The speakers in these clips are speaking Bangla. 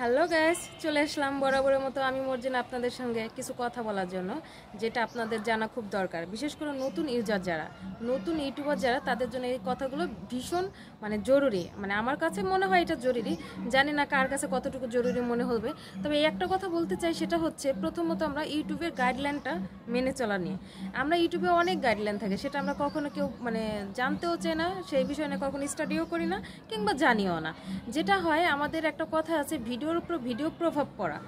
হ্যালো গাইস, চলে আসলাম বরাবরের মতো আমি মর্জিনা আপনাদের সঙ্গে কিছু কথা বলার জন্য, যেটা আপনাদের জানা খুব দরকার। বিশেষ করে নতুন ইউজার যারা, নতুন ইউটিউবার যারা, তাদের জন্য এই কথাগুলো ভীষণ জরুরি। আমার কাছে মনে হয় এটা জরুরি, জানি না কার কাছে কতটুকু জরুরি মনে হবে। তবে এই একটা কথা বলতে চাই, সেটা হচ্ছে প্রথমত আমরা ইউটিউবের গাইডলাইনটা মেনে চলা নিয়ে। আমরা ইউটিউবে অনেক গাইডলাইন থাকে, সেটা আমরা কখনো কেউ জানতেও চাই না, সেই বিষয় নিয়ে কখনো স্টাডিও করি না কিংবা জানিও না। যেটা হয়, আমাদের একটা কথা আছে, ভিডিওর উপর ভিডিও প্রভাব পড়া।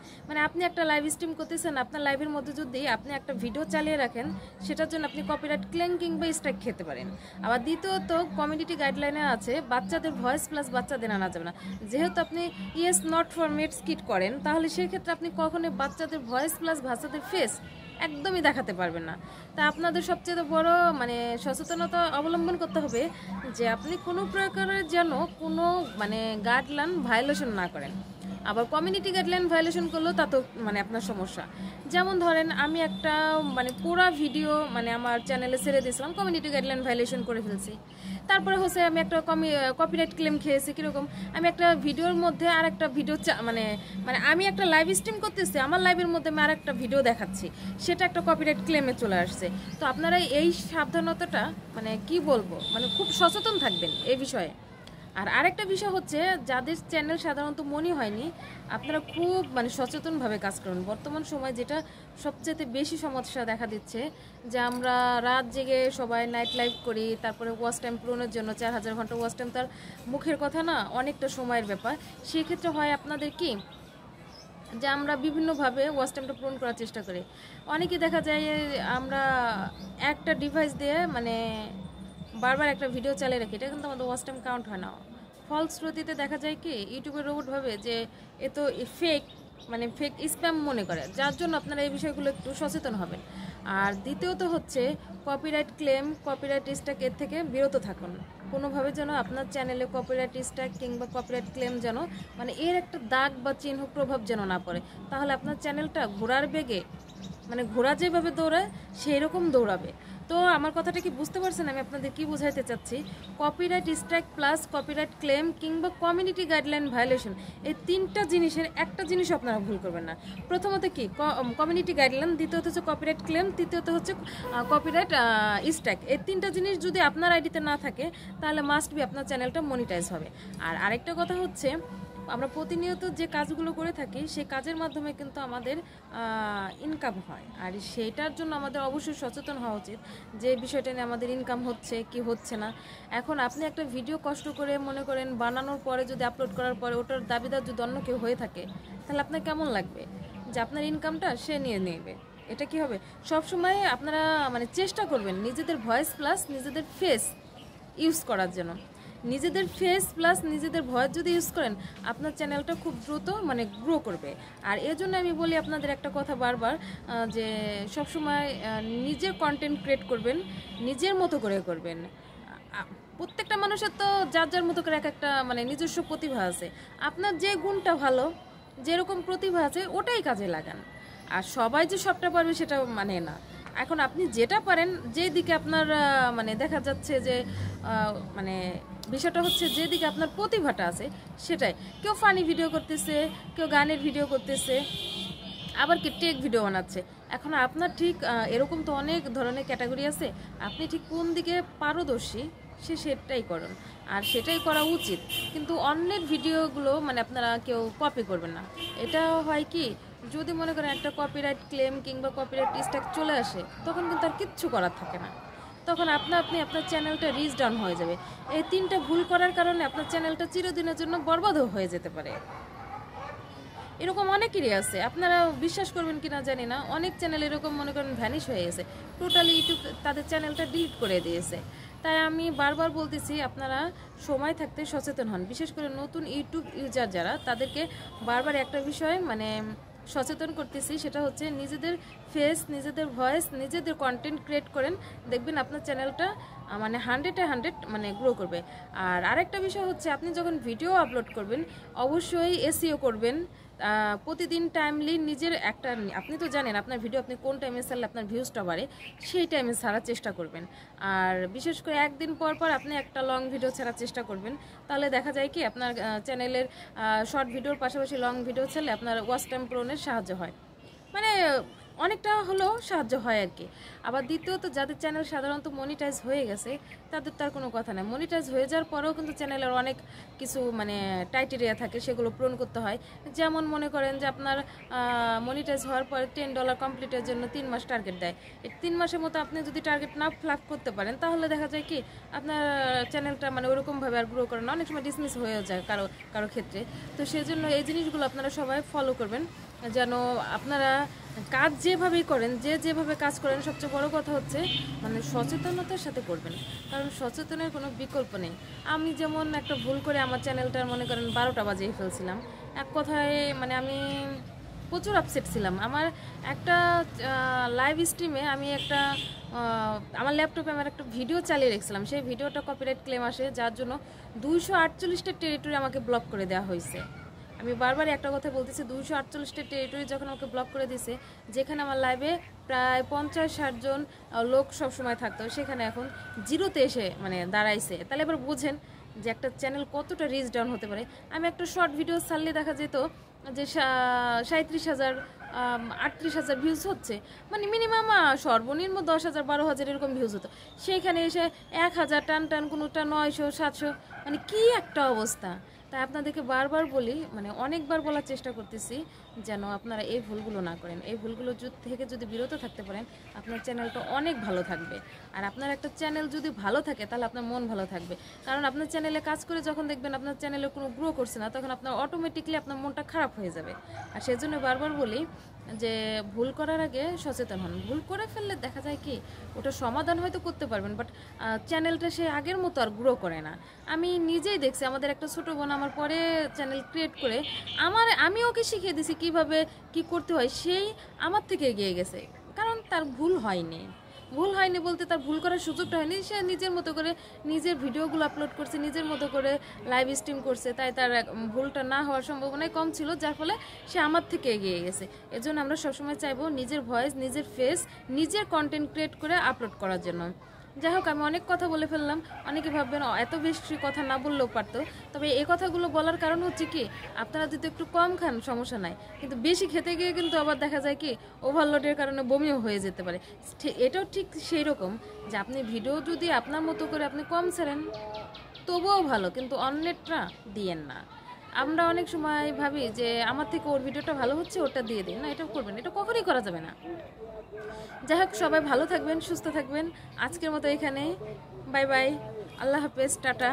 আপনি একটা লাইভ স্ট্রিম করতেছেন, আপনার লাইভের মধ্যে যদি আপনি একটা ভিডিও চালিয়ে রাখেন, সেটার জন্য আপনি কপিরাইট ক্লেম কিংবা স্ট্রাইক খেতে পারেন। আবার দ্বিতীয়ত, কমিউনিটি গাইডলাইনে আছে বাচ্চাদের ভয়েস প্লাস বাচ্চাদের আনা যাবে না। যেহেতু আপনি yes not for made skit করেন, তাহলে সেক্ষেত্রে আপনি কখনোই বাচ্চাদের ভয়েস প্লাস বাচ্চাদের ফেস একদমই দেখাতে পারবেন না। তা আপনাদের সবচেয়ে বড় সচেতনতা অবলম্বন করতে হবে যে আপনি কোনো প্রকারের যেন কোনো গাইডলাইন ভায়োলেশন না করেন। আবার কমিউনিটি গাইডলাইন ভায়োলেশন করলেও তা তো আপনার সমস্যা। যেমন ধরেন, আমি একটা পুরো ভিডিও আমার চ্যানেলে ছেড়ে দিয়েছিলাম, কমিউনিটি গাইডলাইন ভায়োলেশন করে ফেলছি। তারপরে হচ্ছে আমি একটা কপিরাইট ক্লেম খেয়েছি। কীরকম? আমি একটা ভিডিওর মধ্যে আর একটা ভিডিও আমি একটা লাইভ স্ট্রিম করতেছি, আমার লাইভের মধ্যে আমি আর একটা ভিডিও দেখাচ্ছি, সেটা একটা কপিরাইট ক্লেমে চলে আসছে। তো আপনারা এই সাবধানতাটা কি বলবো, খুব সচেতন থাকবেন এই বিষয়ে। আর আরেকটা বিষয় হচ্ছে, যাদের চ্যানেল সাধারণত মনে হয়নি, আপনারা খুব সচেতনভাবে কাজ করুন। বর্তমান সময় যেটা সবচেয়ে বেশি সমস্যা দেখা দিচ্ছে, যে আমরা রাত জেগে সবাই নাইট লাইভ করি, তারপরে ওয়াচ টাইম পূরণের জন্য 4000 ঘন্টা ওয়াচ টাইম, তার মুখের কথা না, অনেকটা সময়ের ব্যাপার। সেক্ষেত্রে হয় আপনাদের কি, যে আমরা বিভিন্নভাবে ওয়াচ টাইমটা পূরণ করার চেষ্টা করি। অনেকে দেখা যায় আমরা একটা ডিভাইস দিয়ে বারবার একটা ভিডিও চালিয়ে রাখি, এটা কিন্তু আমাদের ওয়াচ টাইম কাউন্ট হয় না। ফলশ্রুতিতে দেখা যায় কি, ইউটিউবের রোবট ভাবে যে এ তো ফেক, ফেক স্প্যাম মনে করে, যার জন্য আপনারা এই বিষয়গুলো একটু সচেতন হবেন। আর দ্বিতীয়ত হচ্ছে, কপিরাইট ক্লেম, কপিরাইট স্ট্রাইক এর থেকে বিরত থাকুন। কোনোভাবে যেন আপনার চ্যানেলে কপিরাইট স্ট্রাইক কিংবা কপিরাইট ক্লেম যেন এর একটা দাগ বা চিহ্ন প্রভাব যেন না পড়ে। তাহলে আপনার চ্যানেলটা ঘোড়ার বেগে, ঘোড়া যেভাবে দৌড়ায় সেই রকম দৌড়াবে। তো আমার কথাটা কি বুঝতে পারছেন আমি আপনাদের কি বোঝাইতে চাচ্ছি? Copyright strike plus copyright claim কিংবা কমিউনিটি গাইডলাইন ভায়োলেশন, এই তিনটা জিনিসের একটা জিনিস আপনারা ভুল করবেন না। প্রথমত কি, কমিউনিটি গাইডলাইন, দ্বিতীয়ত হচ্ছে কপিরাইট ক্লেম, তৃতীয়ত হচ্ছে কপিরাইট স্ট্রাইক। এই তিনটা জিনিস যদি আপনার আইডিতে না থাকে, তাহলে মাস্ট বি আপনার চ্যানেলটা মনিটাইজ হবে। আর আরেকটা কথা হচ্ছে, আমরা প্রতিনিয়ত যে কাজগুলো করে থাকি, সেই কাজের মাধ্যমে কিন্তু আমাদের ইনকাম হয়। আর সেইটার জন্য আমাদের অবশ্যই সচেতন হওয়া উচিত, যে বিষয়টা নিয়ে আমাদের ইনকাম হচ্ছে কি হচ্ছে না। এখন আপনি একটা ভিডিও কষ্ট করে মনে করেন বানানোর পরে, যদি আপলোড করার পরে ওটার দাবিদার যদি অন্য কেউ হয়ে থাকে, তাহলে আপনার কেমন লাগবে? যে আপনার ইনকামটা সে নিয়ে নেবে, এটা কি হবে? সবসময় আপনারা চেষ্টা করবেন নিজেদের ভয়েস প্লাস নিজেদের ফেস ইউজ করার জন্য। নিজেদের ফেস প্লাস নিজেদের ভয়েস যদি ইউজ করেন, আপনার চ্যানেলটা খুব দ্রুত গ্রো করবে। আর এর জন্য আমি বলি আপনাদের একটা কথা বারবার, যে সবসময় নিজের কন্টেন্ট ক্রিয়েট করবেন, নিজের মতো করে করবেন। প্রত্যেকটা মানুষের তো যার যার মতো করে এক একটা নিজস্ব প্রতিভা আছে। আপনার যে গুণটা ভালো, যেরকম প্রতিভা আছে, ওটাই কাজে লাগান। আর সবাই যে সবটা পারবে সেটা না। এখন আপনি যেটা পারেন, যেদিকে আপনার দেখা যাচ্ছে যে বিষয়টা হচ্ছে, যেদিকে আপনার প্রতিভাটা আছে সেটাই। কেউ ফানি ভিডিও করতেছে, কেউ গানের ভিডিও করতেছে, আবার কি টেক ভিডিও বানাচ্ছে। এখন আপনার ঠিক এরকম তো অনেক ধরনের ক্যাটাগরি আছে, আপনি ঠিক কোন দিকে পারদর্শী সেটাই করুন, আর সেটাই করা উচিত। কিন্তু অন্যের ভিডিওগুলো আপনারা কেউ কপি করবেন না। এটা হয় কি, যদি মনে করেন একটা কপিরাইট ক্লেম কিংবা কপিরাইট স্ট্রাইক চলে আসে, তখন কিন্তু আর কিচ্ছু করার থাকে না, তখন আপনি আপনার চ্যানেলটা রিচ ডাউন হয়ে যাবে। এই তিনটা ভুল করার কারণে আপনার চ্যানেলটা চিরদিনের জন্য বরবাদও হয়ে যেতে পারে। এরকম অনেকেরই আছে, আপনারা বিশ্বাস করবেন কিনা জানি না, অনেক চ্যানেল এরকম মনে করেন ভ্যানিশ হয়ে গেছে, টোটালি ইউটিউব তাদের চ্যানেলটা ডিলিট করে দিয়েছে। তাই আমি বারবার বলতেছি, আপনারা সময় থাকতে সচেতন হন। বিশেষ করে নতুন ইউটিউব ইউজার যারা, তাদেরকে বারবার একটা বিষয় সচেতন করতেছি, সেটা হচ্ছে নিজেদের ফেস, নিজেদের ভয়েস, নিজেদের কন্টেন্ট ক্রিয়েট করেন, দেখবেন আপনার চ্যানেলটা মানে 100-100 মানে গ্রো করবে। আর আরেকটা বিষয় হচ্ছে আপনি যখন ভিডিও আপলোড করবেন অবশ্যই এসইও করবেন। প্রতিদিন টাইমলি নিজের একটা, আপনি তো জানেন আপনার ভিডিও আপনি কোন টাইমে ছাড়লে আপনার ভিউজটা বাড়ে, সেই টাইমে ছাড়ার চেষ্টা করবেন। আর বিশেষ করে একদিন পর পর আপনি একটা লং ভিডিও ছাড়ার চেষ্টা করবেন। তাহলে দেখা যায় কি আপনার চ্যানেলের শর্ট ভিডিওর পাশাপাশি লং ভিডিও ছাড়লে আপনার ওয়াচ টাইম পূরণের সাহায্য হয়, মানে অনেকটা হলেও সাহায্য হয় আর কি। আবার দ্বিতীয়ত যাদের চ্যানেল সাধারণত মনিটাইজ হয়ে গেছে তাদের তার কোনো কথা নেই, মনিটাইজ হয়ে যাওয়ার পরেও কিন্তু চ্যানেলের অনেক কিছু মানে ক্রাইটেরিয়া থাকে, সেগুলো পূরণ করতে হয়। যেমন মনে করেন যে আপনার মনিটাইজ হওয়ার পরে $10 কমপ্লিটের জন্য 3 মাস টার্গেট দেয়। এই 3 মাসের মতো আপনি যদি টার্গেট না ফিল আপ করতে পারেন তাহলে দেখা যায় কি আপনার চ্যানেলটা মানে ওরকমভাবে আর গ্রো করে না, অনেক সময় ডিসমিস হয়ে যায় কারো কারো ক্ষেত্রে। তো সেজন্য এই জিনিসগুলো আপনারা সবাই ফলো করবেন, যেন আপনারা কাজ যেভাবেই করেন, যেভাবে কাজ করেন, সবচেয়ে বড় কথা হচ্ছে মানে সচেতনতার সাথে করবেন, কারণ সচেতনের কোনো বিকল্প নেই। আমি যেমন একটা ভুল করে আমার চ্যানেলটার মনে করেন 12টা বাজিয়ে ফেলছিলাম, এক কথায় মানে আমি প্রচুর আপসেট ছিলাম। আমার একটা লাইভ স্ট্রিমে আমি একটা আমার ল্যাপটপে আমার একটা ভিডিও চালিয়ে রেখেছিলাম, সেই ভিডিওটা কপিরাইট ক্লেম আসে, যার জন্য 248টা টেরিটরি আমাকে ব্লক করে দেওয়া হয়েছে। আমি বারবার একটা কথা বলতেছি, 248টা টেরিটরি যখন আমাকে ব্লক করে দিয়েছে, যেখানে আমার লাইভে প্রায় 50-60 জন লোক সবসময় থাকতো, সেখানে এখন জিরোতে এসে মানে দাঁড়াইছে। তাহলে এবার বুঝেন যে একটা চ্যানেল কতটা রিচ ডাউন হতে পারে। আমি একটা শর্ট ভিডিও ছাড়লে দেখা যেত যে 37,000 38,000 ভিউজ হচ্ছে, মানে মিনিমাম সর্বনিম্ন 10,000 12,000 এরকম ভিউজ হতো, সেইখানে এসে 1,000 টান টান, কোনোটা 900 700, মানে কি একটা অবস্থা। তাই আপনাদেরকে বারবার বলি, মানে অনেকবার বলার চেষ্টা করতেছি যেন আপনারা এই ভুলগুলো না করেন। এই ভুলগুলো থেকে যদি বিরত থাকতে পারেন আপনার চ্যানেলটা অনেক ভালো থাকবে। আর আপনার একটা চ্যানেল যদি ভালো থাকে তাহলে আপনার মন ভালো থাকবে, কারণ আপনার চ্যানেলে কাজ করে যখন দেখবেন আপনার চ্যানেলে কোনো গ্রো করছে না, তখন আপনার অটোমেটিকলি আপনার মনটা খারাপ হয়ে যাবে। আর সেজন্য বারবার বলি যে ভুল করার আগে সচেতন হন। ভুল করে ফেললে দেখা যায় কি ওটা সমাধান হয়তো করতে পারবেন, বাট চ্যানেলটা সে আগের মতো আর গ্রো করে না। আমি নিজেই দেখছি, আমাদের একটা ছোটো বোন আমার পরে চ্যানেল ক্রিয়েট করে আমি ওকে শিখিয়ে দিছি কিভাবে কি করতে হয়, সেই আমার থেকে এগিয়ে গেছে, কারণ তার ভুল হয়নি বলতে তার ভুল করার সুযোগটা হয়নি, সে নিজের মতো করে নিজের ভিডিওগুলো আপলোড করছে, নিজের মতো করে লাইভ স্ট্রিম করছে, তাই তার ভুলটা না হওয়ার সম্ভাবনাই কম ছিল, যার ফলে সে আমার থেকে এগিয়ে গেছে। এজন্য আমরা সবসময় চাইবো নিজের ভয়েস, নিজের ফেস, নিজের কন্টেন্ট ক্রিয়েট করে আপলোড করার জন্য। যাই হোক, আমি অনেক কথা বলে ফেললাম, অনেকে ভাববেন এত বেশি কথা না বললেও পারতো, তবে এই কথাগুলো বলার কারণ হচ্ছে কি আপনারা যদি একটু কম খান সমস্যা নাই, কিন্তু বেশি খেতে গিয়ে কিন্তু আবার দেখা যায় কি ওভারলোডের কারণে বমিও হয়ে যেতে পারে। এটাও ঠিক সেই রকম যে আপনি ভিডিও যদি আপনার মতো করে আপনি কম ছাড়েন তবুও ভালো, কিন্তু অন্যেরটা দিয়েন না। আমরা অনেক সময় ভাবি যে আমার থেকে ওর ভিডিওটা ভালো হচ্ছে, ওটা দিয়ে দিন, না এটা করবেন, এটা কখনোই করা যাবে না। যাই হোক, সবাই ভালো থাকবেন, সুস্থ থাকবেন। আজকের মতো এখানে, বাই বাই, আল্লাহ হাফেজ, টাটা।